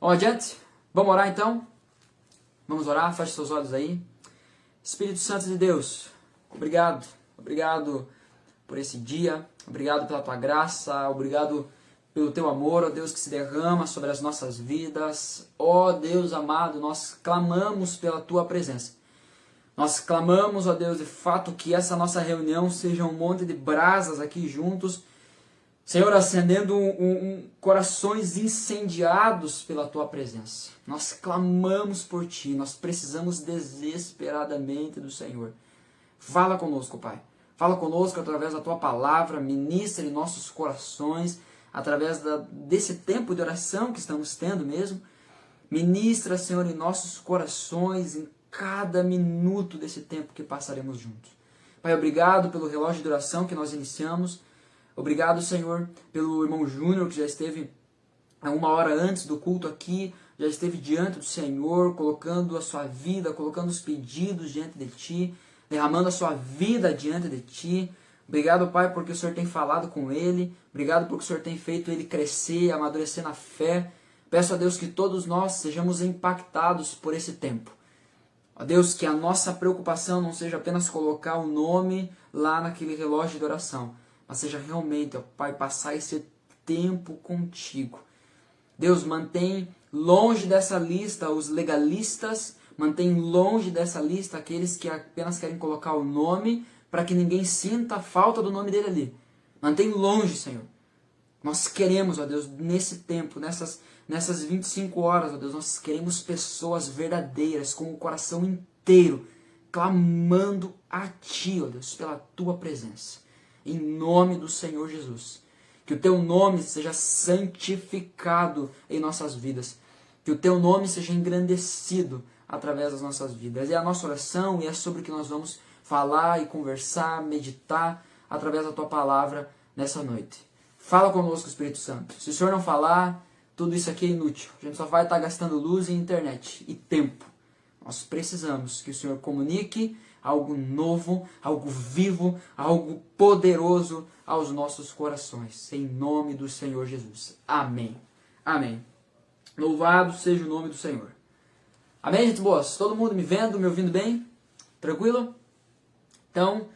Vamos adiante? Vamos orar então? Vamos orar? Feche seus olhos aí. Espírito Santo de Deus, obrigado. Obrigado por esse dia. Obrigado pela tua graça. Obrigado pelo teu amor, ó Deus, que se derrama sobre as nossas vidas. Ó Deus amado, nós clamamos pela tua presença. Nós clamamos, ó Deus, de fato que essa nossa reunião seja um monte de brasas aqui juntos, Senhor, acendendo corações incendiados pela tua presença. Nós clamamos por ti, nós precisamos desesperadamente do Senhor. Fala conosco, Pai. Fala conosco através da tua palavra, ministra em nossos corações, através desse tempo de oração que estamos tendo mesmo. Ministra, Senhor, em nossos corações, em cada minuto desse tempo que passaremos juntos. Pai, obrigado pelo relógio de oração que nós iniciamos. Obrigado, Senhor, pelo irmão Júnior, que já esteve uma hora antes do culto aqui, já esteve diante do Senhor, colocando a sua vida, colocando os pedidos diante de Ti, derramando a sua vida diante de Ti. Obrigado, Pai, porque o Senhor tem falado com ele. Obrigado porque o Senhor tem feito ele crescer, amadurecer na fé. Peço a Deus que todos nós sejamos impactados por esse tempo. Ó Deus, que a nossa preocupação não seja apenas colocar o nome lá naquele relógio de oração, mas seja realmente, ó Pai, passar esse tempo contigo. Deus, mantém longe dessa lista os legalistas, mantém longe dessa lista aqueles que apenas querem colocar o nome para que ninguém sinta a falta do nome dele ali. Mantém longe, Senhor. Nós queremos, ó Deus, nesse tempo, nessas 25 horas, ó Deus, nós queremos pessoas verdadeiras, com o coração inteiro, clamando a Ti, ó Deus, pela Tua presença. Em nome do Senhor Jesus. Que o Teu nome seja santificado em nossas vidas. Que o Teu nome seja engrandecido através das nossas vidas. É a nossa oração e é sobre o que nós vamos falar e conversar, meditar através da Tua palavra nessa noite. Fala conosco, Espírito Santo. Se o Senhor não falar, tudo isso aqui é inútil. A gente só vai estar gastando luz e internet e tempo. Nós precisamos que o Senhor comunique algo novo, algo vivo, algo poderoso aos nossos corações. Em nome do Senhor Jesus. Amém. Amém. Louvado seja o nome do Senhor. Amém, gente boa? Todo mundo me vendo, me ouvindo bem? Tranquilo? Então,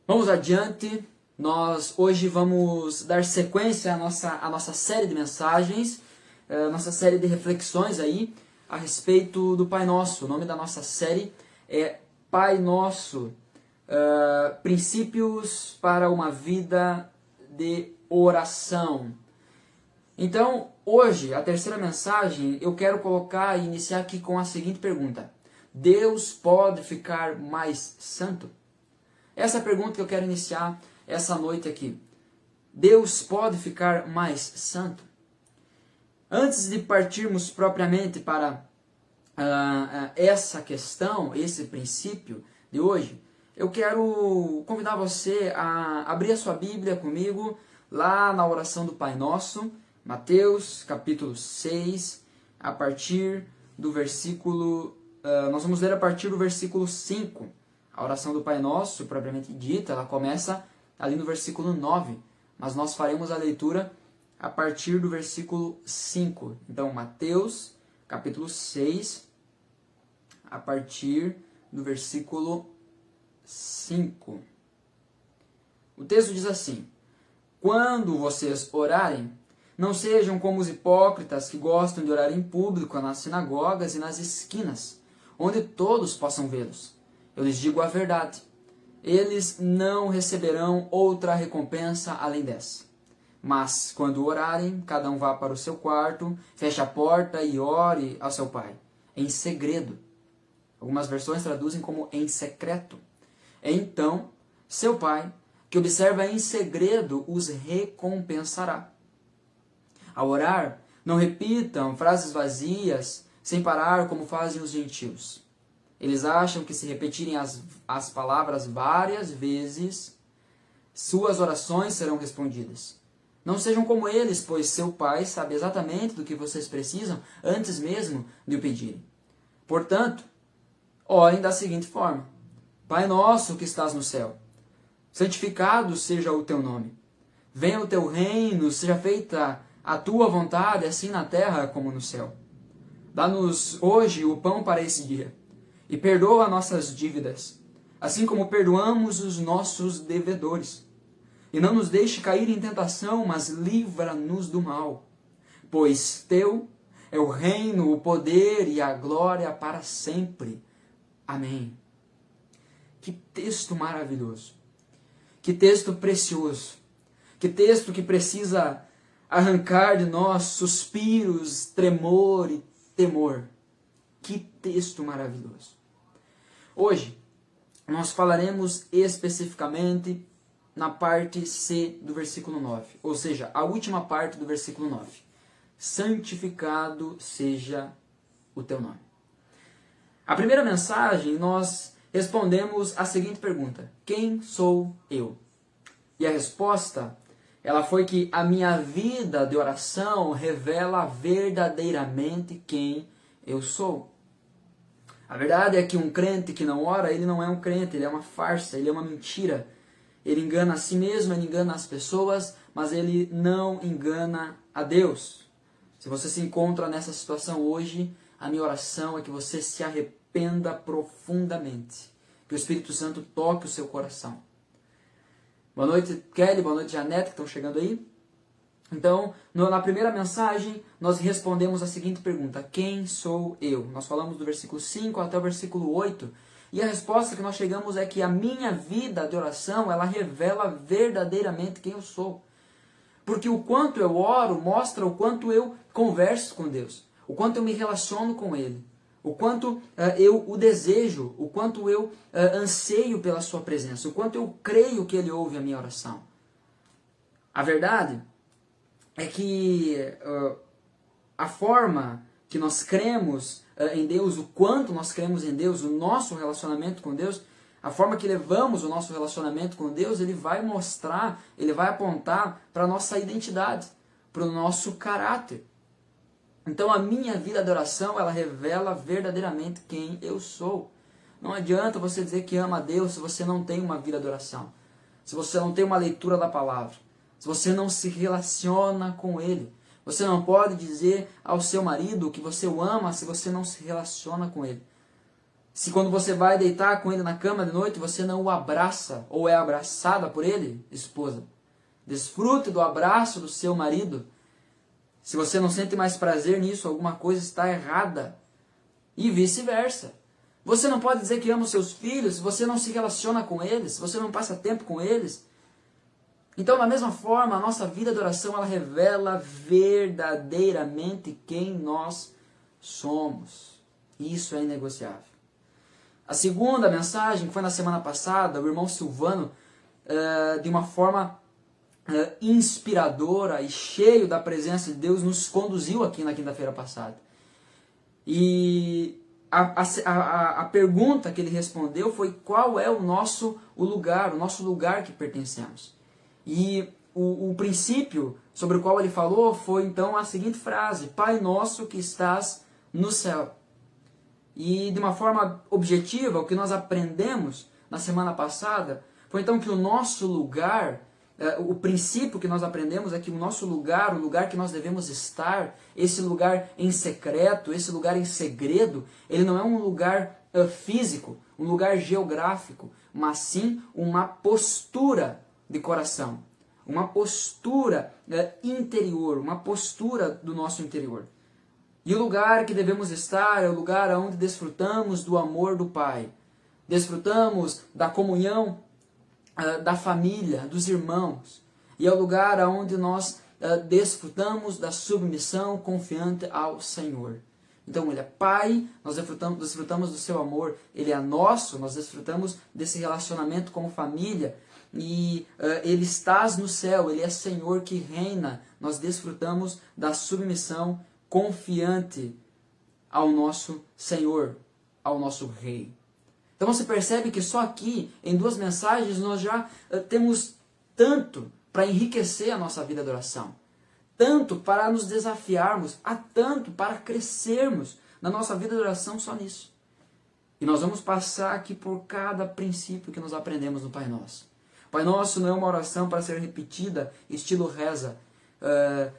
vamos adiante. Nós hoje vamos dar sequência à nossa série de mensagens, nossa série de reflexões aí a respeito do Pai Nosso. O nome da nossa série é Pai Nosso, princípios para uma vida de oração. Então, hoje, a terceira mensagem, eu quero colocar e iniciar aqui com a seguinte pergunta: Deus pode ficar mais santo? Essa é a pergunta que eu quero iniciar essa noite aqui. Deus pode ficar mais santo? Antes de partirmos propriamente para essa questão, esse princípio de hoje, eu quero convidar você a abrir a sua Bíblia comigo lá na oração do Pai Nosso, Mateus capítulo 6, a partir do versículo... nós vamos ler a partir do versículo 5. A oração do Pai Nosso, propriamente dita, ela começa ali no versículo 9, mas nós faremos a leitura a partir do versículo 5. Então, Mateus, capítulo 6, a partir do versículo 5. O texto diz assim: Quando vocês orarem, não sejam como os hipócritas que gostam de orar em público nas sinagogas e nas esquinas, onde todos possam vê-los. Eu lhes digo a verdade. Eles não receberão outra recompensa além dessa. Mas, quando orarem, cada um vá para o seu quarto, feche a porta e ore ao seu Pai, em segredo. Algumas versões traduzem como em secreto. Então, seu Pai, que observa em segredo, os recompensará. Ao orar, não repitam frases vazias, sem parar como fazem os gentios. Eles acham que se repetirem as palavras várias vezes, suas orações serão respondidas. Não sejam como eles, pois seu Pai sabe exatamente do que vocês precisam antes mesmo de o pedirem. Portanto, orem da seguinte forma: Pai nosso que estás no céu, santificado seja o teu nome. Venha o teu reino, seja feita a tua vontade, assim na terra como no céu. Dá-nos hoje o pão para esse dia, e perdoa nossas dívidas, assim como perdoamos os nossos devedores. E não nos deixe cair em tentação, mas livra-nos do mal. Pois teu é o reino, o poder e a glória para sempre. Amém. Que texto maravilhoso. Que texto precioso. Que texto que precisa arrancar de nós suspiros, tremor e temor. Que texto maravilhoso. Hoje, nós falaremos especificamente na parte C do versículo 9. Ou seja, a última parte do versículo 9. Santificado seja o teu nome. A primeira mensagem, nós respondemos a seguinte pergunta: quem sou eu? E a resposta, ela foi que a minha vida de oração revela verdadeiramente quem eu sou. A verdade é que um crente que não ora, ele não é um crente, ele é uma farsa, ele é uma mentira. Ele engana a si mesmo, ele engana as pessoas, mas ele não engana a Deus. Se você se encontra nessa situação hoje, a minha oração é que você se arrependa profundamente. Que o Espírito Santo toque o seu coração. Boa noite, Kelly, boa noite, Janete, que estão chegando aí. Então, na primeira mensagem, nós respondemos a seguinte pergunta: quem sou eu? Nós falamos do versículo 5 até o versículo 8. E a resposta que nós chegamos é que a minha vida de oração, ela revela verdadeiramente quem eu sou. Porque o quanto eu oro mostra o quanto eu converso com Deus, o quanto eu me relaciono com Ele, o quanto eu o desejo, o quanto eu anseio pela Sua presença, o quanto eu creio que Ele ouve a minha oração. A verdade é que a forma que nós cremos em Deus, o quanto nós cremos em Deus, o nosso relacionamento com Deus, a forma que levamos o nosso relacionamento com Deus, ele vai mostrar, ele vai apontar para a nossa identidade, para o nosso caráter. Então a minha vida de oração, ela revela verdadeiramente quem eu sou. Não adianta você dizer que ama a Deus se você não tem uma vida de oração, se você não tem uma leitura da palavra, se você não se relaciona com Ele. Você não pode dizer ao seu marido que você o ama se você não se relaciona com ele. Se quando você vai deitar com ele na cama de noite, você não o abraça ou é abraçada por ele, esposa. Desfrute do abraço do seu marido. Se você não sente mais prazer nisso, alguma coisa está errada. E vice-versa. Você não pode dizer que ama os seus filhos se você não se relaciona com eles, se você não passa tempo com eles. Então, da mesma forma, a nossa vida de oração, ela revela verdadeiramente quem nós somos. Isso é inegociável. A segunda mensagem, que foi na semana passada, o irmão Silvano, de uma forma inspiradora e cheio da presença de Deus, nos conduziu aqui na quinta-feira passada. E a pergunta que ele respondeu foi: qual é o nosso lugar que pertencemos? E o princípio sobre o qual ele falou foi então a seguinte frase: Pai nosso que estás no céu. E de uma forma objetiva, o que nós aprendemos na semana passada foi então que o nosso lugar, o princípio que nós aprendemos é que o nosso lugar, o lugar que nós devemos estar, esse lugar em secreto, esse lugar em segredo, ele não é um lugar físico, um lugar geográfico, mas sim uma postura de coração, uma postura interior, uma postura do nosso interior. E o lugar que devemos estar é o lugar onde desfrutamos do amor do Pai, desfrutamos da comunhão da família, dos irmãos, e é o lugar onde nós desfrutamos da submissão confiante ao Senhor. Então Ele é Pai, nós desfrutamos do seu amor, Ele é nosso, nós desfrutamos desse relacionamento como família, e Ele está no céu, Ele é Senhor que reina, nós desfrutamos da submissão confiante ao nosso Senhor, ao nosso Rei. Então você percebe que só aqui, em 2 mensagens, nós já temos tanto para enriquecer a nossa vida de oração, tanto para nos desafiarmos, há tanto para crescermos na nossa vida de oração só nisso. E nós vamos passar aqui por cada princípio que nós aprendemos no Pai Nosso. Pai Nosso não é uma oração para ser repetida, estilo reza.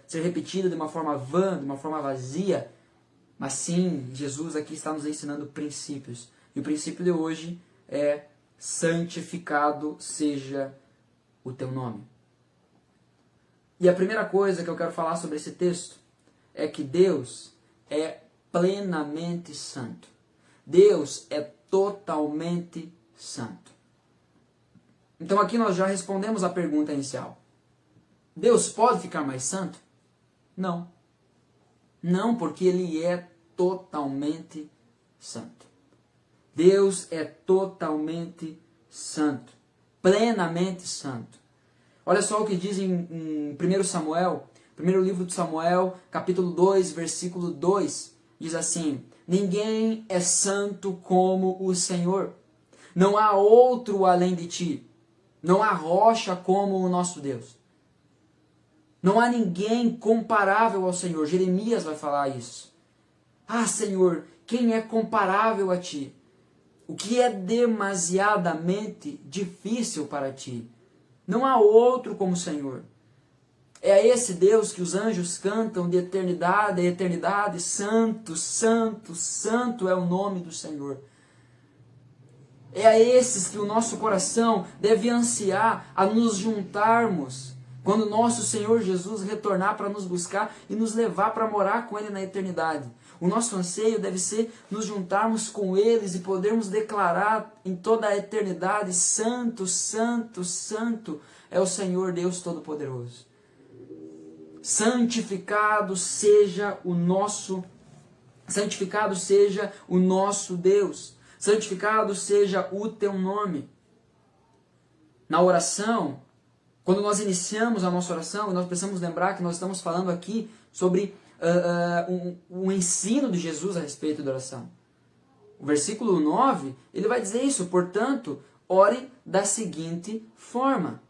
ser repetida de uma forma vã, de uma forma vazia, mas sim, Jesus aqui está nos ensinando princípios. E o princípio de hoje é: santificado seja o teu nome. E a primeira coisa que eu quero falar sobre esse texto é que Deus é plenamente santo. Deus é totalmente santo. Então aqui nós já respondemos a pergunta inicial. Deus pode ficar mais santo? Não. Não, porque Ele é totalmente santo. Deus é totalmente santo. Plenamente santo. Olha só o que diz em 1 Samuel, primeiro livro de Samuel, capítulo 2, versículo 2. Diz assim: ninguém é santo como o Senhor. Não há outro além de ti. Não há rocha como o nosso Deus. Não há ninguém comparável ao Senhor. Jeremias vai falar isso. Ah, Senhor, quem é comparável a ti? O que é demasiadamente difícil para ti? Não há outro como o Senhor. É a esse Deus que os anjos cantam de eternidade a eternidade. Santo, santo, santo é o nome do Senhor. É a esses que o nosso coração deve ansiar a nos juntarmos quando nosso Senhor Jesus retornar para nos buscar e nos levar para morar com Ele na eternidade. O nosso anseio deve ser nos juntarmos com eles e podermos declarar em toda a eternidade: santo, santo, santo é o Senhor Deus Todo-Poderoso. Santificado seja o nosso Deus. Santificado seja o teu nome. Na oração, quando nós iniciamos a nossa oração, nós precisamos lembrar que nós estamos falando aqui sobre um ensino de Jesus a respeito da oração. O versículo 9, ele vai dizer isso: portanto, ore da seguinte forma: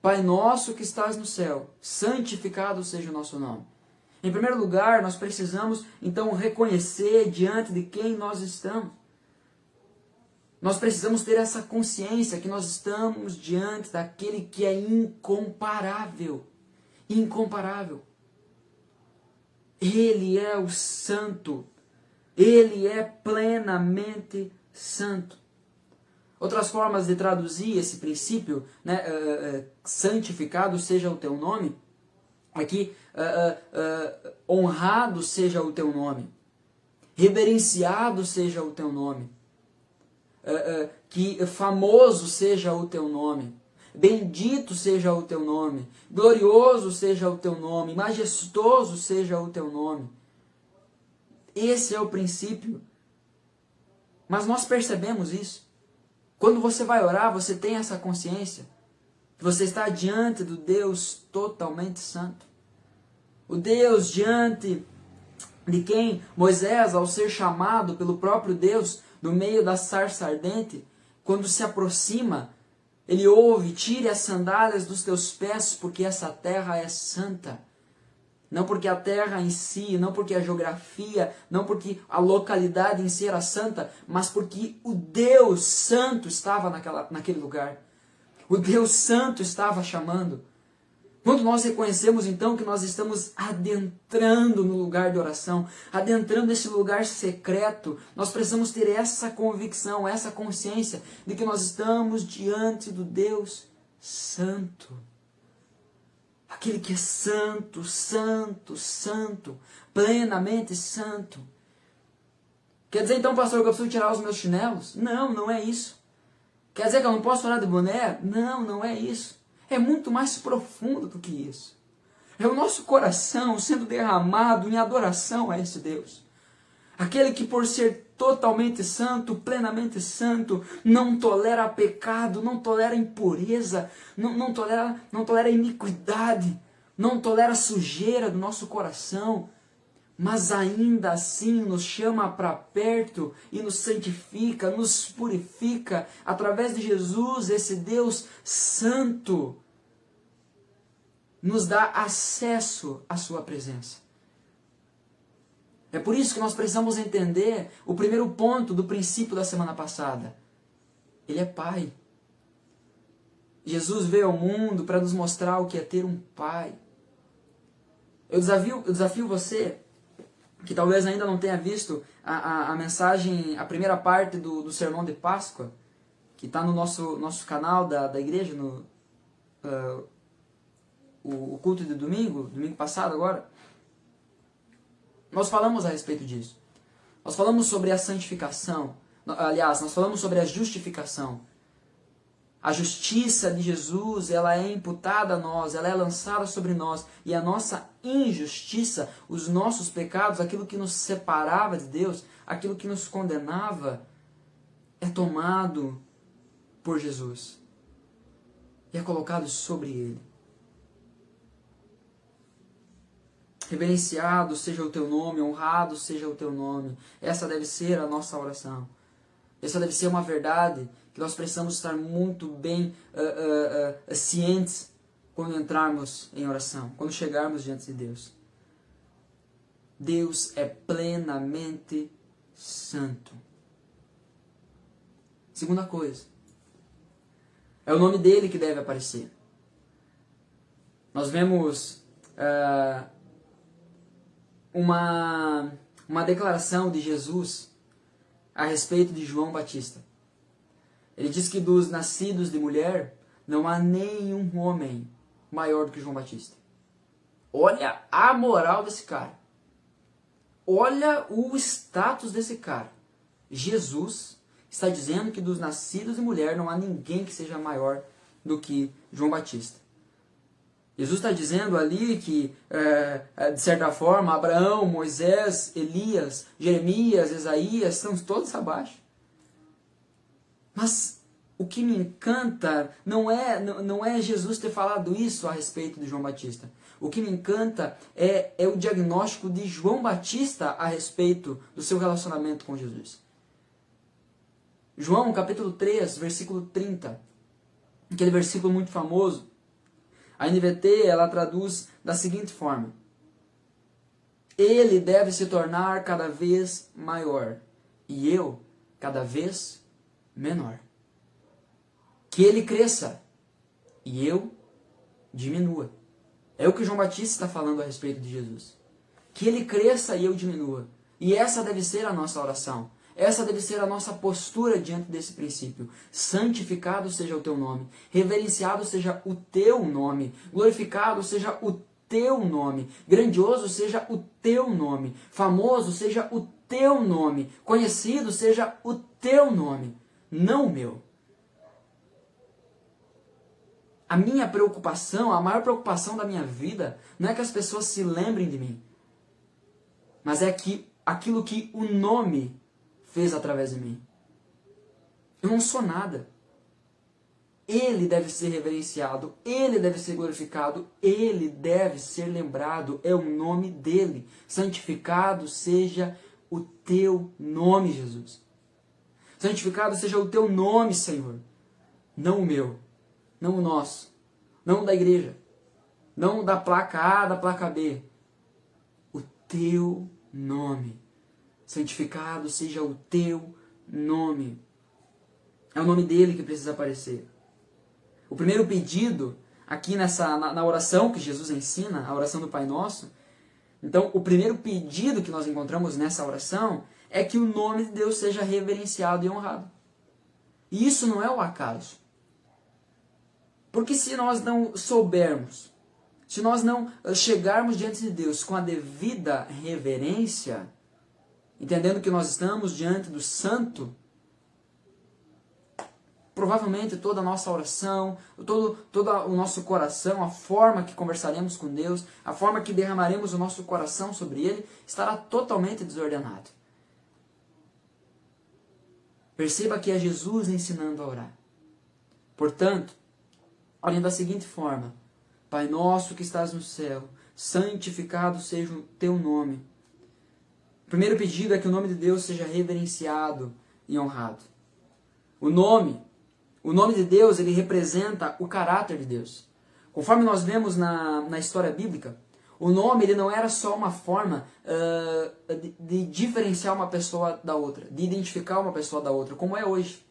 Pai nosso que estás no céu, santificado seja o nosso nome. Em primeiro lugar, nós precisamos então reconhecer diante de quem nós estamos. Nós precisamos ter essa consciência que nós estamos diante daquele que é incomparável. Incomparável. Ele é o santo. Ele é plenamente santo. Outras formas de traduzir esse princípio, né, santificado seja o teu nome, aqui, honrado seja o teu nome, reverenciado seja o teu nome, que famoso seja o teu nome, bendito seja o teu nome, glorioso seja o teu nome, majestoso seja o teu nome. Esse é o princípio. Mas nós percebemos isso. Quando você vai orar, você tem essa consciência que você está diante do Deus totalmente santo. O Deus diante de quem Moisés, ao ser chamado pelo próprio Deus do meio da sarça ardente, quando se aproxima, ele ouve: tire as sandálias dos teus pés, porque essa terra é santa. Não porque a terra em si, não porque a geografia, não porque a localidade em si era santa, mas porque o Deus Santo estava naquele lugar. O Deus Santo estava chamando. Quando nós reconhecemos então que nós estamos adentrando no lugar de oração, adentrando nesse lugar secreto, nós precisamos ter essa convicção, essa consciência de que nós estamos diante do Deus Santo. Aquele que é santo, santo, santo, plenamente santo. Quer dizer então, pastor, que eu preciso tirar os meus chinelos? Não, não é isso. Quer dizer que eu não posso orar de boné? Não, não é isso. É muito mais profundo do que isso. É o nosso coração sendo derramado em adoração a esse Deus. Aquele que, por ser totalmente santo, plenamente santo, não tolera pecado, não tolera impureza, não tolera iniquidade, não tolera sujeira do nosso coração, mas ainda assim nos chama para perto e nos santifica, nos purifica através de Jesus. Esse Deus santo nos dá acesso à sua presença. É por isso que nós precisamos entender o primeiro ponto do princípio da semana passada. Ele é Pai. Jesus veio ao mundo para nos mostrar o que é ter um Pai. Eu desafio você, que talvez ainda não tenha visto a mensagem, a primeira parte do Sermão de Páscoa, que está no nosso canal da igreja, o culto de domingo passado agora. Nós falamos a respeito disso. Nós falamos sobre a santificação. Aliás, nós falamos sobre a justificação. A justiça de Jesus, ela é imputada a nós, ela é lançada sobre nós. E a nossa injustiça, os nossos pecados, aquilo que nos separava de Deus, aquilo que nos condenava, é tomado por Jesus. E é colocado sobre Ele. Reverenciado seja o teu nome, honrado seja o teu nome. Essa deve ser a nossa oração. Essa deve ser uma verdade que nós precisamos estar muito bem cientes quando entrarmos em oração, quando chegarmos diante de Deus. Deus é plenamente santo. Segunda coisa, é o nome dele que deve aparecer. Nós vemos uma declaração de Jesus a respeito de João Batista. Ele diz que dos nascidos de mulher não há nenhum homem maior do que João Batista. Olha a moral desse cara. Olha o status desse cara. Jesus está dizendo que dos nascidos de mulher não há ninguém que seja maior do que João Batista. Jesus está dizendo ali que, de certa forma, Abraão, Moisés, Elias, Jeremias, Isaías, estão todos abaixo. Mas o que me encanta não é Jesus ter falado isso a respeito de João Batista. O que me encanta é o diagnóstico de João Batista a respeito do seu relacionamento com Jesus. João, capítulo 3, versículo 30. Aquele versículo muito famoso. A NVT, ela traduz da seguinte forma: Ele deve se tornar cada vez maior, e eu cada vez menor. Que ele cresça, e eu diminua. É o que João Batista está falando a respeito de Jesus. Que ele cresça e eu diminua. E essa deve ser a nossa oração. Essa deve ser a nossa postura diante desse princípio. Santificado seja o teu nome. Reverenciado seja o teu nome. Glorificado seja o teu nome. Grandioso seja o teu nome. Famoso seja o teu nome. Conhecido seja o teu nome. Não o meu. A minha preocupação, a maior preocupação da minha vida, não é que as pessoas se lembrem de mim. Mas é que aquilo que o nome fez através de mim. Eu não sou nada. Ele deve ser reverenciado, ele deve ser glorificado, ele deve ser lembrado, é o nome dele. Santificado seja o teu nome, Jesus. Santificado seja o teu nome, Senhor. Não o meu, não o nosso, não o da igreja, não da placa A, da placa B. O teu nome. Santificado seja o teu nome. É o nome dele que precisa aparecer. O primeiro pedido, aqui na oração que Jesus ensina, a oração do Pai Nosso, então o primeiro pedido que nós encontramos nessa oração é que o nome de Deus seja reverenciado e honrado. E isso não é o acaso. Porque se nós não soubermos, se nós não chegarmos diante de Deus com a devida reverência, entendendo que nós estamos diante do Santo, provavelmente toda a nossa oração, todo o nosso coração, a forma que conversaremos com Deus, a forma que derramaremos o nosso coração sobre Ele, estará totalmente desordenado. Perceba que é Jesus ensinando a orar. Portanto, orem da seguinte forma: Pai nosso que estás no céu, santificado seja o teu nome. O primeiro pedido é que o nome de Deus seja reverenciado e honrado. O nome de Deus, ele representa o caráter de Deus. Conforme nós vemos na história bíblica, o nome ele não era só uma forma de diferenciar uma pessoa da outra, de identificar uma pessoa da outra, como é hoje.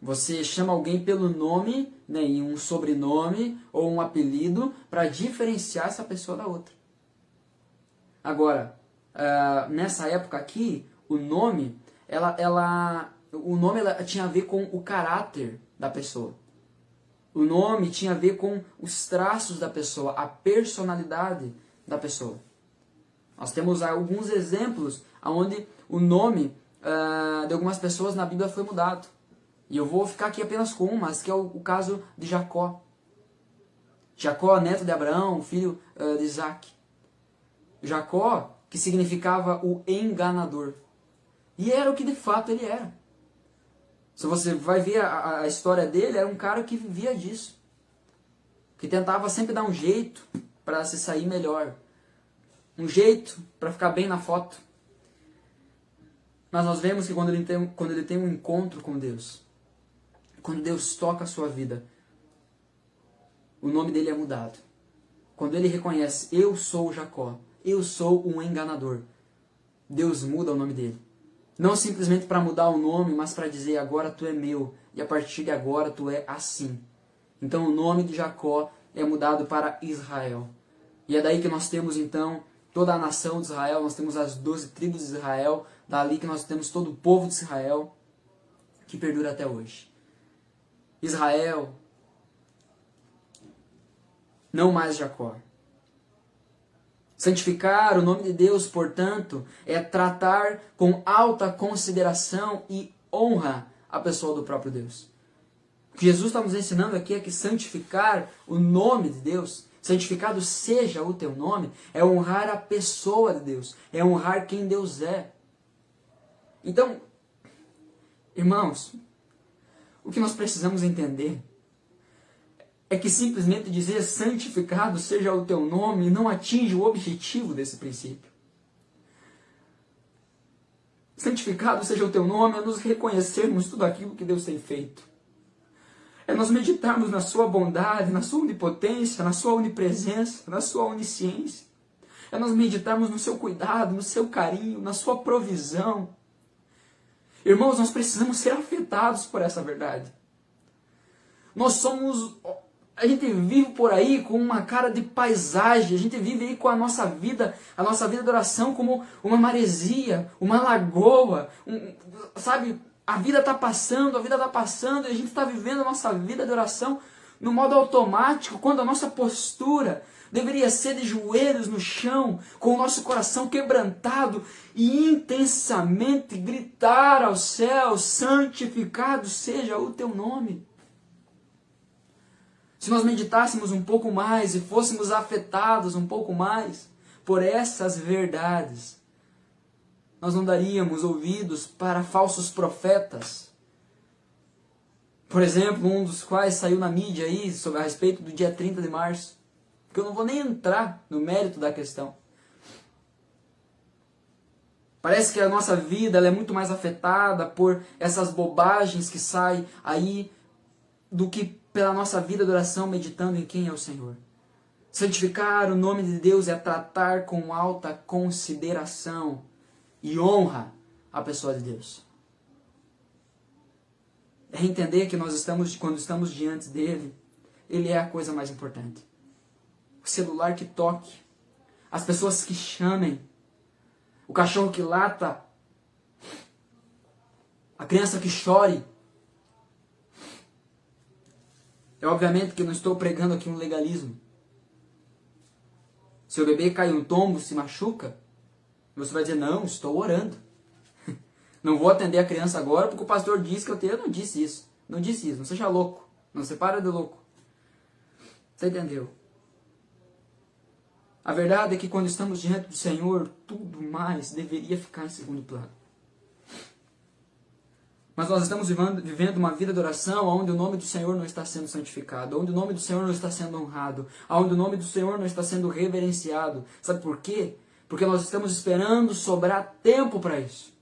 Você chama alguém pelo nome, né, e um sobrenome ou um apelido para diferenciar essa pessoa da outra. Agora, nessa época aqui, o nome, o nome tinha a ver com o caráter da pessoa. O nome tinha a ver com os traços da pessoa, a personalidade da pessoa. Nós temos alguns exemplos onde o nome de algumas pessoas na Bíblia foi mudado. E eu vou ficar aqui apenas com um, mas que é o caso de Jacó. Jacó, neto de Abraão, filho de Isaac. Jacó, que significava o enganador. E era o que de fato ele era. Se você vai ver a história dele, era um cara que vivia disso. Que tentava sempre dar um jeito para se sair melhor. Um jeito para ficar bem na foto. Mas nós vemos que quando ele tem um encontro com Deus, quando Deus toca a sua vida, o nome dele é mudado. Quando ele reconhece, eu sou Jacó, eu sou um enganador, Deus muda o nome dele. Não simplesmente para mudar o nome, mas para dizer, agora tu é meu, e a partir de agora tu é assim. Então o nome de Jacó é mudado para Israel. E é daí que nós temos então toda a nação de Israel, nós temos as 12 tribos de Israel, dali que nós temos todo o povo de Israel, que perdura até hoje. Israel, não mais Jacó. Santificar o nome de Deus, portanto, é tratar com alta consideração e honra a pessoa do próprio Deus. O que Jesus está nos ensinando aqui é que santificar o nome de Deus, santificado seja o teu nome, é honrar a pessoa de Deus, é honrar quem Deus é. Então, irmãos, o que nós precisamos entender é que simplesmente dizer santificado seja o teu nome não atinge o objetivo desse princípio. Santificado seja o teu nome é nos reconhecermos tudo aquilo que Deus tem feito. É nós meditarmos na sua bondade, na sua onipotência, na sua onipresença, na sua onisciência. É nós meditarmos no seu cuidado, no seu carinho, na sua provisão. Irmãos, nós precisamos ser afetados por essa verdade. A gente vive por aí com uma cara de paisagem, a gente vive aí com a nossa vida de oração como uma maresia, uma lagoa, sabe? A vida está passando e a gente está vivendo a nossa vida de oração no modo automático, quando a nossa postura deveria ser de joelhos no chão, com o nosso coração quebrantado e intensamente gritar ao céu, santificado seja o teu nome. Se nós meditássemos um pouco mais e fôssemos afetados um pouco mais por essas verdades, nós não daríamos ouvidos para falsos profetas. Por exemplo, um dos quais saiu na mídia aí a respeito do dia 30 de março, que eu não vou nem entrar no mérito da questão. Parece que a nossa vida ela é muito mais afetada por essas bobagens que saem aí do que pela nossa vida de oração meditando em quem é o Senhor. Santificar o nome de Deus é tratar com alta consideração e honra a pessoa de Deus. É entender que quando estamos diante dele, ele é a coisa mais importante. O celular que toque, as pessoas que chamem, o cachorro que lata, a criança que chore. É obviamente que eu não estou pregando aqui um legalismo. Se o bebê cai um tombo, se machuca, você vai dizer, não, estou orando. Não vou atender a criança agora porque o pastor disse que eu não disse isso. Não disse isso, não seja louco. Não se para de louco. Você entendeu? A verdade é que quando estamos diante do Senhor, tudo mais deveria ficar em segundo plano. Mas nós estamos vivendo uma vida de oração onde o nome do Senhor não está sendo santificado, onde o nome do Senhor não está sendo honrado, onde o nome do Senhor não está sendo reverenciado. Sabe por quê? Porque nós estamos esperando sobrar tempo para isso.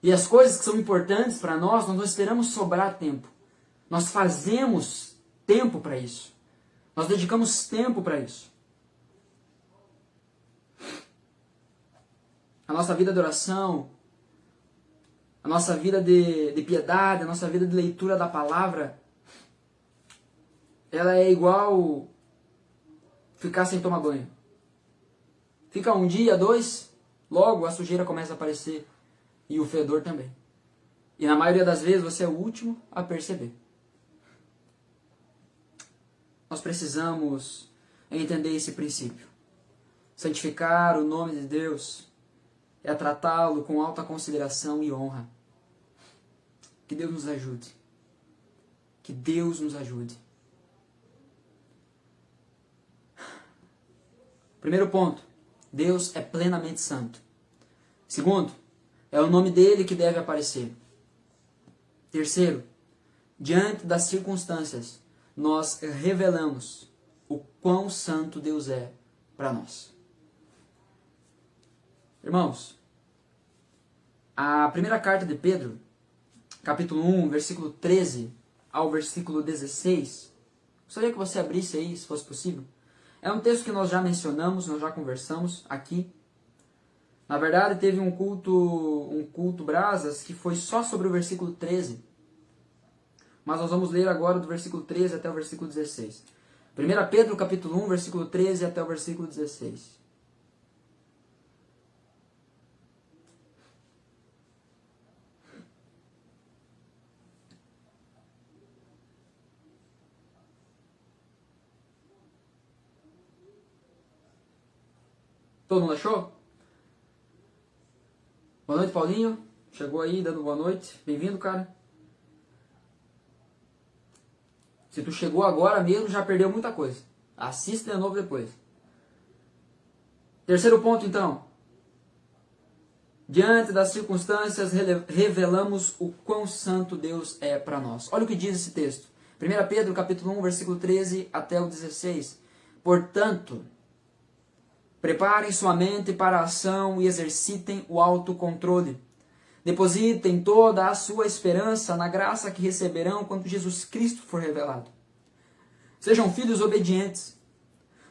E as coisas que são importantes para nós não esperamos sobrar tempo. Nós fazemos tempo para isso. Nós dedicamos tempo para isso. A nossa vida de oração a nossa vida de piedade, a nossa vida de leitura da palavra, ela é igual ficar sem tomar banho. Fica um dia, dois, logo a sujeira começa a aparecer e o fedor também. E na maioria das vezes você é o último a perceber. Nós precisamos entender esse princípio. Santificar o nome de Deus é tratá-lo com alta consideração e honra. Que Deus nos ajude. Que Deus nos ajude. Primeiro ponto, Deus é plenamente santo. Segundo, é o nome dele que deve aparecer. Terceiro, diante das circunstâncias, nós revelamos o quão santo Deus é para nós. Irmãos, a primeira carta de Pedro, capítulo 1, versículo 13 ao versículo 16, gostaria que você abrisse aí, se fosse possível. É um texto que nós já mencionamos, nós já conversamos aqui. Na verdade, teve um culto Brasas que foi só sobre o versículo 13. Mas nós vamos ler agora do versículo 13 até o versículo 16. 1 Pedro, capítulo 1, versículo 13 até o versículo 16. Todo mundo achou? Boa noite, Paulinho. Chegou aí dando boa noite. Bem-vindo, cara. Se tu chegou agora mesmo, já perdeu muita coisa. Assista de novo depois. Terceiro ponto, então. Diante das circunstâncias, revelamos o quão santo Deus é para nós. Olha o que diz esse texto. 1 Pedro, capítulo 1, versículo 13 até o 16. Portanto, preparem sua mente para a ação e exercitem o autocontrole. Depositem toda a sua esperança na graça que receberão quando Jesus Cristo for revelado. Sejam filhos obedientes.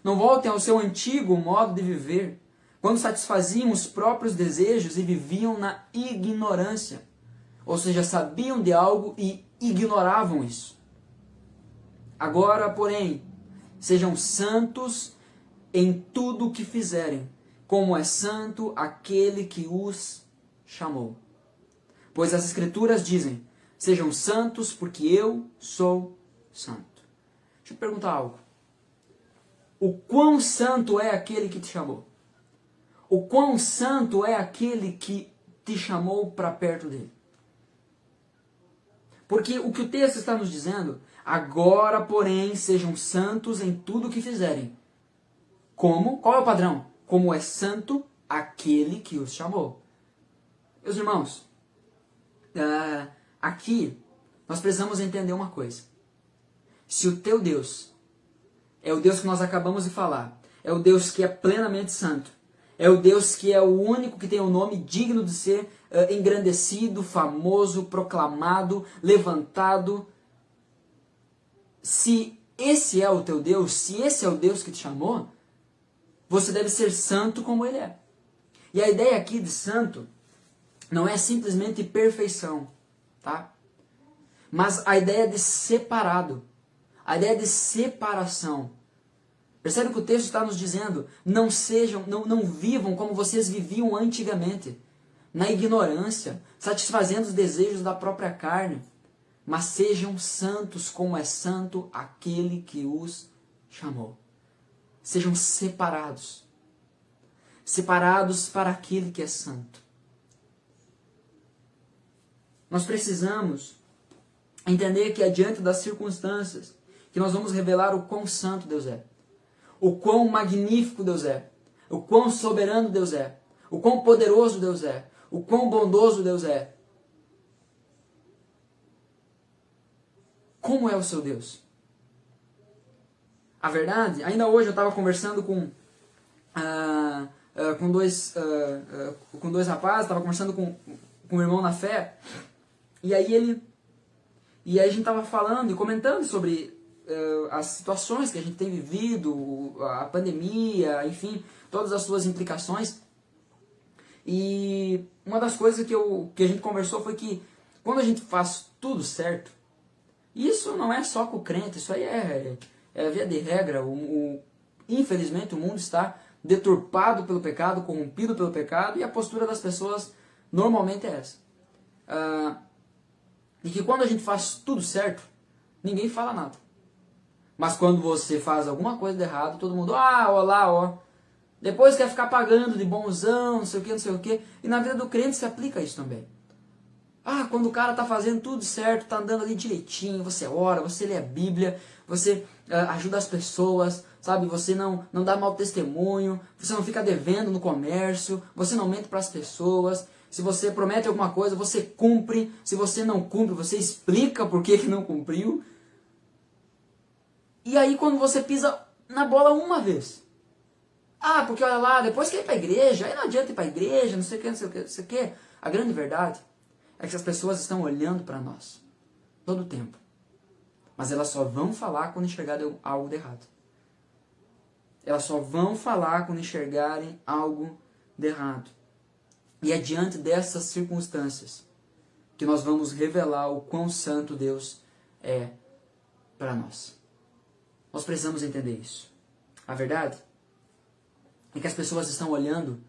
Não voltem ao seu antigo modo de viver, quando satisfaziam os próprios desejos e viviam na ignorância. Ou seja, sabiam de algo e ignoravam isso. Agora, porém, sejam santos em tudo o que fizerem, como é santo aquele que os chamou. Pois as Escrituras dizem, sejam santos porque eu sou santo. Deixa eu te perguntar algo. O quão santo é aquele que te chamou? O quão santo é aquele que te chamou para perto dele? Porque o que o texto está nos dizendo, agora, porém, sejam santos em tudo o que fizerem. Como? Qual é o padrão? Como é santo aquele que os chamou. Meus irmãos, aqui nós precisamos entender uma coisa. Se o teu Deus é o Deus que nós acabamos de falar, é o Deus que é plenamente santo, é o Deus que é o único que tem um nome digno de ser engrandecido, famoso, proclamado, levantado. Se esse é o teu Deus, se esse é o Deus que te chamou, você deve ser santo como ele é. E a ideia aqui de santo não é simplesmente perfeição, tá? Mas a ideia de separado, a ideia de separação. Percebe que o texto está nos dizendo, não vivam como vocês viviam antigamente, na ignorância, satisfazendo os desejos da própria carne, mas sejam santos como é santo aquele que os chamou. Sejam separados. Separados para aquele que é santo. Nós precisamos entender que diante das circunstâncias, que nós vamos revelar o quão santo Deus é. O quão magnífico Deus é. O quão soberano Deus é. O quão poderoso Deus é. O quão bondoso Deus é. Como é o seu Deus? A verdade, ainda hoje eu estava conversando com dois rapazes, estava conversando com um irmão na fé, e aí a gente estava falando e comentando sobre as situações que a gente tem vivido, a pandemia, enfim, todas as suas implicações. E uma das coisas que a gente conversou foi que quando a gente faz tudo certo, isso não é só com o crente, isso aí é via de regra. Infelizmente o mundo está deturpado pelo pecado, corrompido pelo pecado, e a postura das pessoas normalmente é essa. E que quando a gente faz tudo certo, ninguém fala nada. Mas quando você faz alguma coisa de errado, todo mundo, olá, ó. Depois quer ficar pagando de bonzão, não sei o que, não sei o que. E na vida do crente se aplica isso também. Quando o cara tá fazendo tudo certo, tá andando ali direitinho, você ora, você lê a Bíblia, você ajuda as pessoas, sabe? Você não dá mau testemunho, você não fica devendo no comércio, você não mente para as pessoas. Se você promete alguma coisa, você cumpre. Se você não cumpre, você explica por que não cumpriu. E aí quando você pisa na bola uma vez, porque olha lá, depois quer ir para a igreja, aí não adianta ir para a igreja, não sei o que, não sei o que, não sei o que. A grande verdade é que as pessoas estão olhando para nós todo o tempo. Mas elas só vão falar quando enxergarem algo de errado. Elas só vão falar quando enxergarem algo de errado. E é diante dessas circunstâncias que nós vamos revelar o quão santo Deus é para nós. Nós precisamos entender isso. A verdade é que as pessoas estão olhando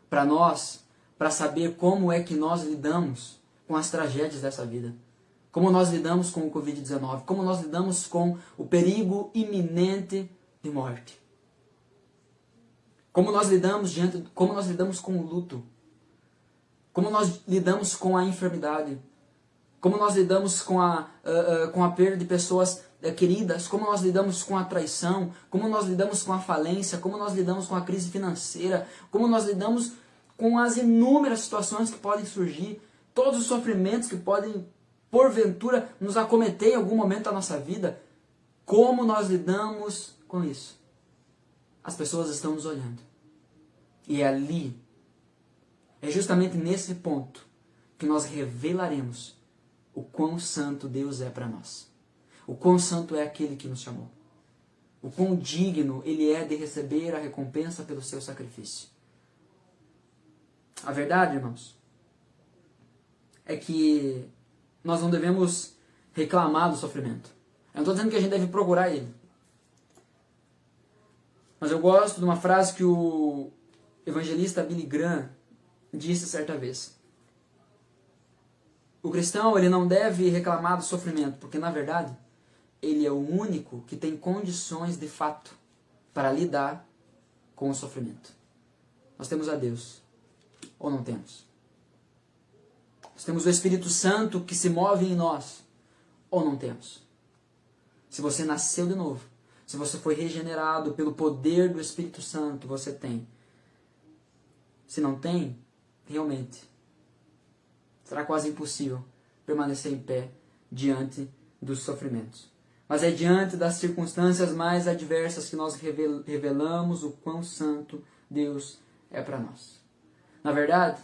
para nós para saber como é que nós lidamos com as tragédias dessa vida. Como nós lidamos com o Covid-19. Como nós lidamos com o perigo iminente de morte. Como nós lidamos com o luto. Como nós lidamos com a enfermidade. Como nós lidamos com a perda de pessoas queridas. Como nós lidamos com a traição. Como nós lidamos com a falência. Como nós lidamos com a crise financeira. Como nós lidamos com as inúmeras situações que podem surgir. Todos os sofrimentos que podem, porventura, nos acometer em algum momento da nossa vida. Como nós lidamos com isso? As pessoas estão nos olhando. E é ali, é justamente nesse ponto, que nós revelaremos o quão santo Deus é para nós. O quão santo é aquele que nos chamou. O quão digno ele é de receber a recompensa pelo seu sacrifício. A verdade, irmãos, é que nós não devemos reclamar do sofrimento. Eu não estou dizendo que a gente deve procurar ele. Mas eu gosto de uma frase que o evangelista Billy Graham disse certa vez. O cristão ele não deve reclamar do sofrimento, porque na verdade ele é o único que tem condições de fato para lidar com o sofrimento. Nós temos a Deus, ou não temos? Nós temos o Espírito Santo que se move em nós, ou não temos? Se você nasceu de novo, se você foi regenerado pelo poder do Espírito Santo, você tem. Se não tem, realmente, será quase impossível permanecer em pé diante dos sofrimentos. Mas é diante das circunstâncias mais adversas que nós revelamos o quão santo Deus é para nós. Na verdade,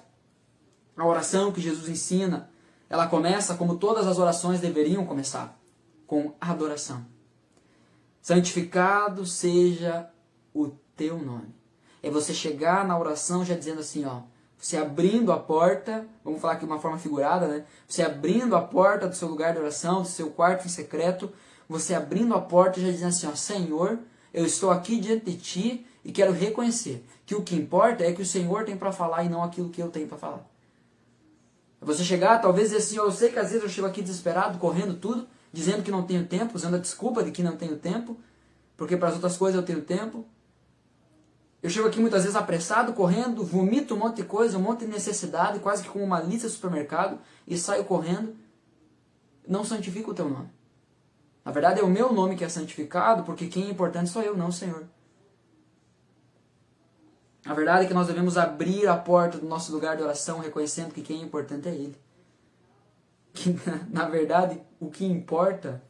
a oração que Jesus ensina, ela começa como todas as orações deveriam começar, com adoração. Santificado seja o teu nome. É você chegar na oração já dizendo assim, você abrindo a porta, vamos falar aqui de uma forma figurada, né? Você abrindo a porta do seu lugar de oração, do seu quarto em secreto, você abrindo a porta já dizendo assim, Senhor, eu estou aqui diante de ti e quero reconhecer que o que importa é que o Senhor tem para falar e não aquilo que eu tenho para falar. Você chegar, talvez dizer assim, eu sei que às vezes eu chego aqui desesperado, correndo tudo, dizendo que não tenho tempo, usando a desculpa de que não tenho tempo, porque para as outras coisas eu tenho tempo. Eu chego aqui muitas vezes apressado, correndo, vomito um monte de coisa, um monte de necessidade, quase que como uma lista de supermercado, e saio correndo. Não santifico o teu nome. Na verdade é o meu nome que é santificado, porque quem é importante sou eu, não o Senhor. A verdade é que nós devemos abrir a porta do nosso lugar de oração, reconhecendo que quem é importante é Ele. Que, na verdade, o que importa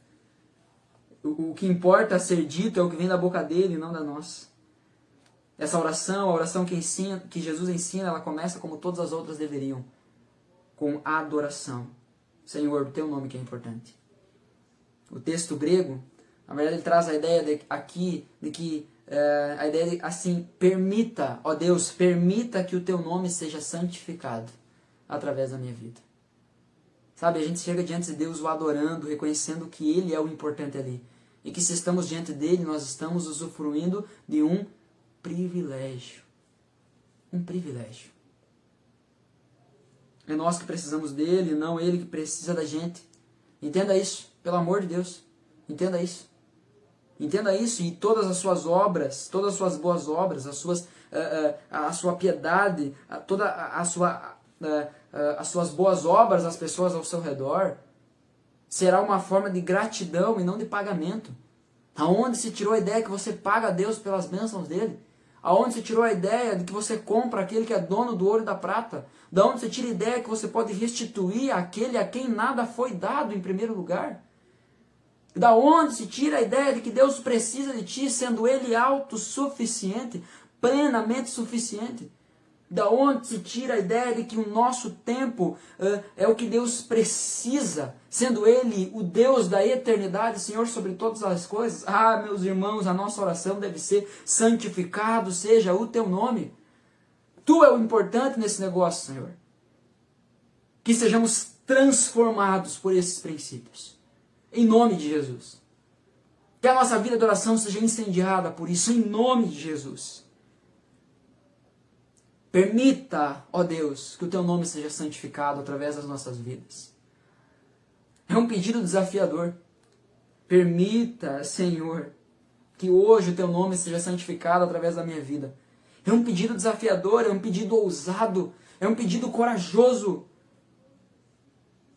a ser dito é o que vem da boca dele e não da nossa. Essa oração, a oração que Jesus ensina, ela começa como todas as outras deveriam, com adoração. Senhor, o teu nome que é importante. O texto grego, na verdade, ele traz a ideia aqui de que a ideia de, assim, permita, ó Deus, permita que o teu nome seja santificado através da minha vida. Sabe, a gente chega diante de Deus o adorando, reconhecendo que Ele é o importante ali. E que se estamos diante dEle, nós estamos usufruindo de um privilégio. Um privilégio. É nós que precisamos dEle, não Ele que precisa da gente. Entenda isso, pelo amor de Deus. Entenda isso. Entenda isso, e todas as suas obras, todas as suas boas obras, a sua piedade, as suas boas obras às pessoas ao seu redor, será uma forma de gratidão e não de pagamento. Aonde se tirou a ideia que você paga a Deus pelas bênçãos dele? Aonde se tirou a ideia de que você compra aquele que é dono do ouro e da prata? Da onde você tira a ideia que você pode restituir aquele a quem nada foi dado em primeiro lugar? Da onde se tira a ideia de que Deus precisa de ti, sendo Ele autossuficiente, plenamente suficiente? Da onde se tira a ideia de que o nosso tempo é o que Deus precisa, sendo Ele o Deus da eternidade, Senhor sobre todas as coisas? Ah, meus irmãos, a nossa oração deve ser: santificado seja o teu nome. Tu é o importante nesse negócio, Senhor. Que sejamos transformados por esses princípios. Em nome de Jesus. Que a nossa vida de oração seja incendiada por isso, em nome de Jesus. Permita, ó Deus, que o teu nome seja santificado através das nossas vidas. É um pedido desafiador. Permita, Senhor, que hoje o teu nome seja santificado através da minha vida. É um pedido desafiador, é um pedido ousado, é um pedido corajoso.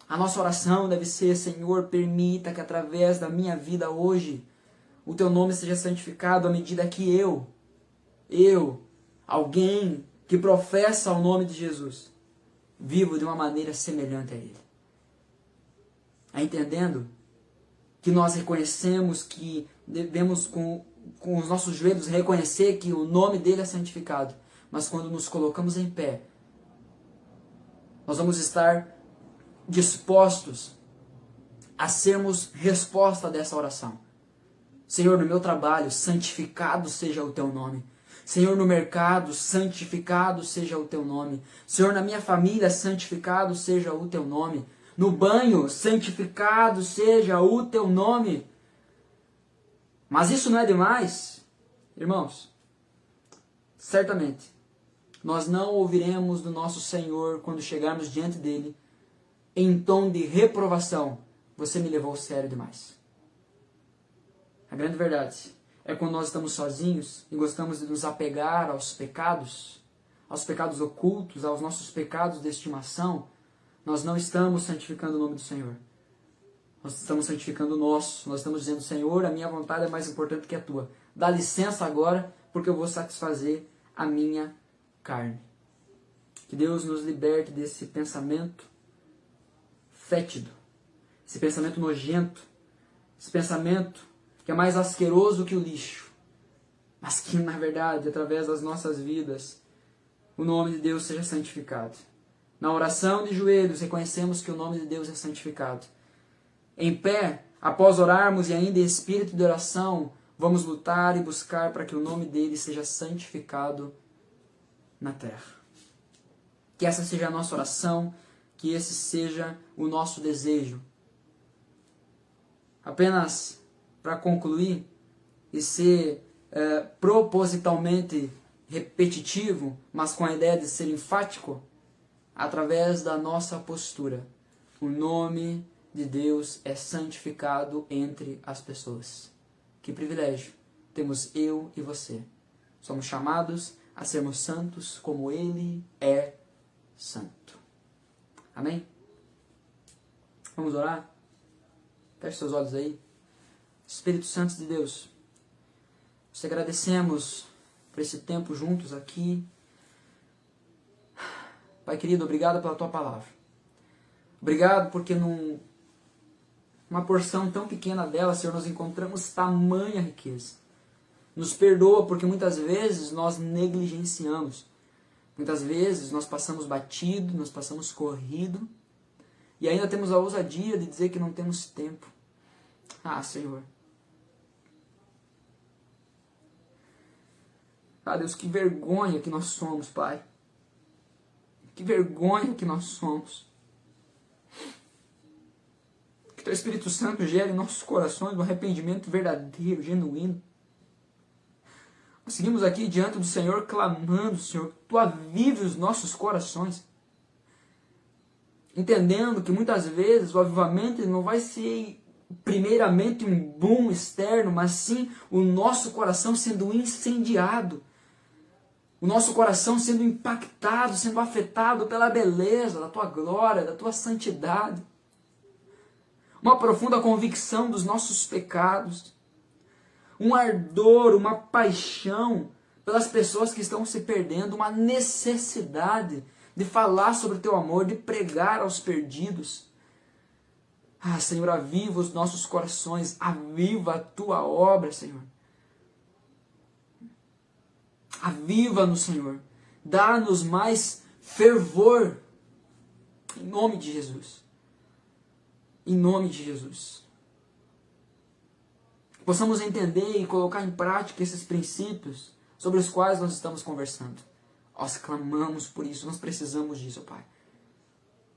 A nossa oração deve ser: Senhor, permita que através da minha vida hoje, o teu nome seja santificado à medida que alguém que professa o nome de Jesus, vivo de uma maneira semelhante a Ele. Entendendo que nós reconhecemos que devemos com os nossos joelhos reconhecer que o nome dele é santificado, mas quando nos colocamos em pé, nós vamos estar dispostos a sermos resposta dessa oração. Senhor, no meu trabalho, santificado seja o teu nome. Senhor, no mercado, santificado seja o teu nome. Senhor, na minha família, santificado seja o teu nome. No banho, santificado seja o teu nome. Mas isso não é demais? Irmãos, certamente, nós não ouviremos do nosso Senhor quando chegarmos diante dele em tom de reprovação: você me levou a sério demais. A grande verdade é quando nós estamos sozinhos e gostamos de nos apegar aos pecados ocultos, aos nossos pecados de estimação, nós não estamos santificando o nome do Senhor. Nós estamos santificando o nosso. Nós estamos dizendo: Senhor, a minha vontade é mais importante que a tua. Dá licença agora, porque eu vou satisfazer a minha carne. Que Deus nos liberte desse pensamento fétido, esse pensamento nojento, esse pensamento que é mais asqueroso que o lixo, mas que, na verdade, através das nossas vidas, o nome de Deus seja santificado. Na oração de joelhos, reconhecemos que o nome de Deus é santificado. Em pé, após orarmos e ainda em espírito de oração, vamos lutar e buscar para que o nome dele seja santificado na terra. Que essa seja a nossa oração, que esse seja o nosso desejo. Apenas para concluir e ser propositalmente repetitivo, mas com a ideia de ser enfático, através da nossa postura, o nome de Deus é santificado entre as pessoas. Que privilégio temos eu e você. Somos chamados a sermos santos como Ele é santo. Amém? Vamos orar? Feche seus olhos aí. Espírito Santo de Deus, te agradecemos por esse tempo juntos aqui. Pai querido, obrigado pela tua palavra. Obrigado porque numa porção tão pequena dela, Senhor, nós encontramos tamanha riqueza. Nos perdoa porque muitas vezes nós negligenciamos. Muitas vezes nós passamos batido, nós passamos corrido. E ainda temos a ousadia de dizer que não temos tempo. Ah, Senhor. Ah, Deus, que vergonha que nós somos, Pai. Que vergonha que nós somos. Que Teu Espírito Santo gere em nossos corações um arrependimento verdadeiro, genuíno. Nós seguimos aqui diante do Senhor, clamando, Senhor, que Tu avive os nossos corações. Entendendo que muitas vezes o avivamento não vai ser primeiramente um boom externo, mas sim o nosso coração sendo incendiado. O nosso coração sendo impactado, sendo afetado pela beleza da Tua glória, da Tua santidade. Uma profunda convicção dos nossos pecados. Um ardor, uma paixão pelas pessoas que estão se perdendo. Uma necessidade de falar sobre o Teu amor, de pregar aos perdidos. Ah, Senhor, aviva os nossos corações. Aviva a Tua obra, Senhor. Aviva-nos, Senhor. Dá-nos mais fervor. Em nome de Jesus. Em nome de Jesus. Possamos entender e colocar em prática esses princípios sobre os quais nós estamos conversando. Nós clamamos por isso. Nós precisamos disso, Pai.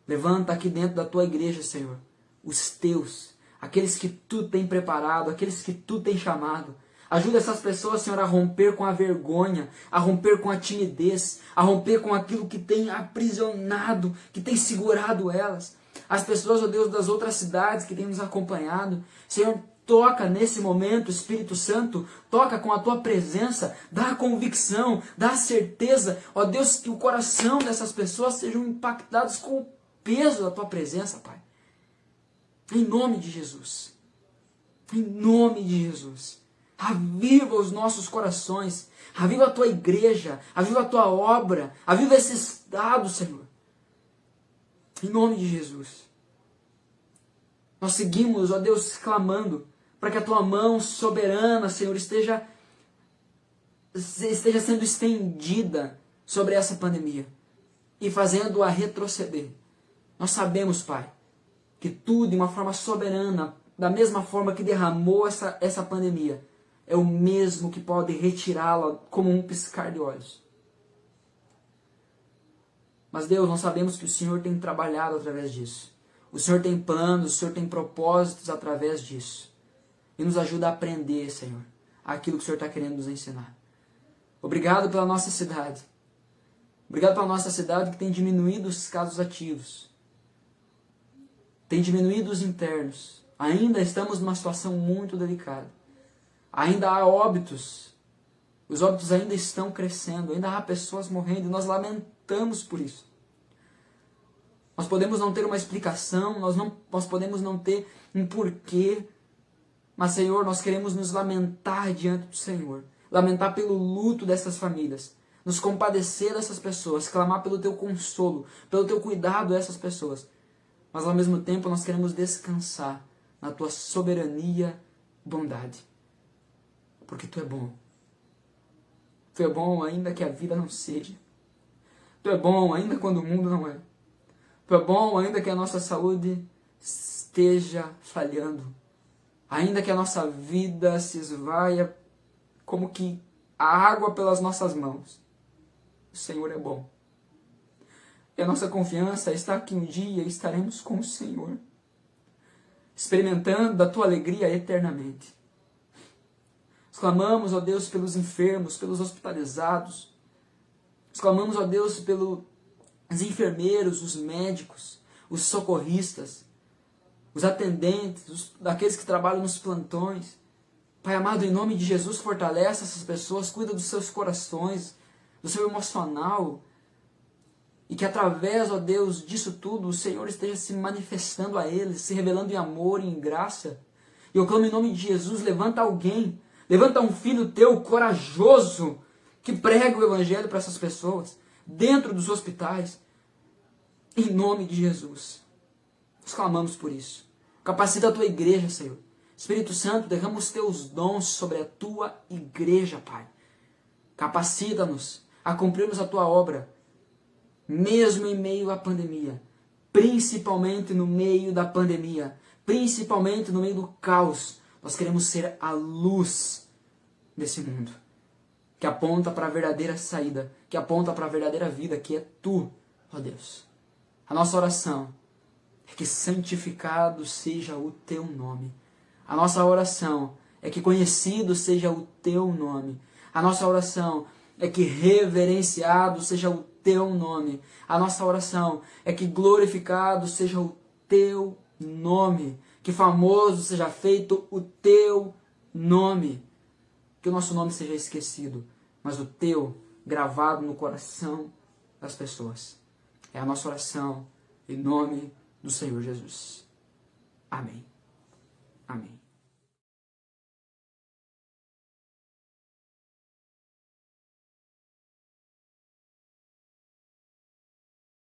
Levanta aqui dentro da Tua igreja, Senhor, os Teus, aqueles que Tu tem preparado, aqueles que Tu tem chamado. Ajuda essas pessoas, Senhor, a romper com a vergonha, a romper com a timidez, a romper com aquilo que tem aprisionado, que tem segurado elas. As pessoas, ó Deus, das outras cidades que têm nos acompanhado, Senhor, toca nesse momento, Espírito Santo, toca com a Tua presença, dá a convicção, dá a certeza, ó Deus, que o coração dessas pessoas sejam impactados com o peso da Tua presença, Pai. Em nome de Jesus. Em nome de Jesus. Aviva os nossos corações, aviva a Tua igreja, aviva a Tua obra, aviva esse estado, Senhor. Em nome de Jesus. Nós seguimos, ó Deus, clamando para que a Tua mão soberana, Senhor, esteja sendo estendida sobre essa pandemia e fazendo-a retroceder. Nós sabemos, Pai, que Tu, de uma forma soberana, da mesma forma que derramou essa pandemia, é o mesmo que pode retirá-la como um piscar de olhos. Mas Deus, nós sabemos que o Senhor tem trabalhado através disso. O Senhor tem planos, o Senhor tem propósitos através disso. E nos ajuda a aprender, Senhor, aquilo que o Senhor está querendo nos ensinar. Obrigado pela nossa cidade. Obrigado pela nossa cidade que tem diminuído os casos ativos. Tem diminuído os internos. Ainda estamos numa situação muito delicada. Ainda há óbitos. Os óbitos ainda estão crescendo. Ainda há pessoas morrendo. E nós lamentamos por isso. Nós podemos não ter uma explicação. Nós podemos não ter um porquê. Mas, Senhor, nós queremos nos lamentar diante do Senhor. Lamentar pelo luto dessas famílias. Nos compadecer dessas pessoas. Clamar pelo Teu consolo. Pelo Teu cuidado dessas pessoas. Mas, ao mesmo tempo, nós queremos descansar na Tua soberania e bondade. Porque Tu é bom. Tu é bom ainda que a vida não seja. Tu é bom ainda quando o mundo não é. Tu é bom ainda que a nossa saúde esteja falhando. Ainda que a nossa vida se esvaia como que a água pelas nossas mãos. O Senhor é bom. E a nossa confiança está que um dia estaremos com o Senhor, experimentando da Tua alegria eternamente. Nós clamamos, ó Deus, pelos enfermos, pelos hospitalizados. Nós clamamos, ó Deus, pelos enfermeiros, os médicos, os socorristas, os atendentes, daqueles que trabalham nos plantões. Pai amado, em nome de Jesus, fortalece essas pessoas, cuida dos seus corações, do seu emocional. E que através, ó Deus, disso tudo, o Senhor esteja se manifestando a eles, se revelando em amor e em graça. E eu clamo em nome de Jesus, levanta alguém, levanta um filho Teu corajoso, que prega o Evangelho para essas pessoas, dentro dos hospitais. Em nome de Jesus. Nós clamamos por isso. Capacita a Tua igreja, Senhor. Espírito Santo, derrama os Teus dons sobre a Tua igreja, Pai. Capacita-nos a cumprirmos a Tua obra, mesmo em meio à pandemia, principalmente no meio da pandemia, principalmente no meio do caos. Nós queremos ser a luz desse mundo. que aponta para a verdadeira saída, que aponta para a verdadeira vida, que é Tu, ó Deus. A nossa oração é que santificado seja o Teu nome. A nossa oração é que conhecido seja o Teu nome. A nossa oração é que reverenciado seja o Teu nome. A nossa oração é que glorificado seja o Teu nome. Que famoso seja feito o Teu nome. Que o nosso nome seja esquecido, mas o Teu gravado no coração das pessoas. É a nossa oração em nome do Senhor Jesus. Amém.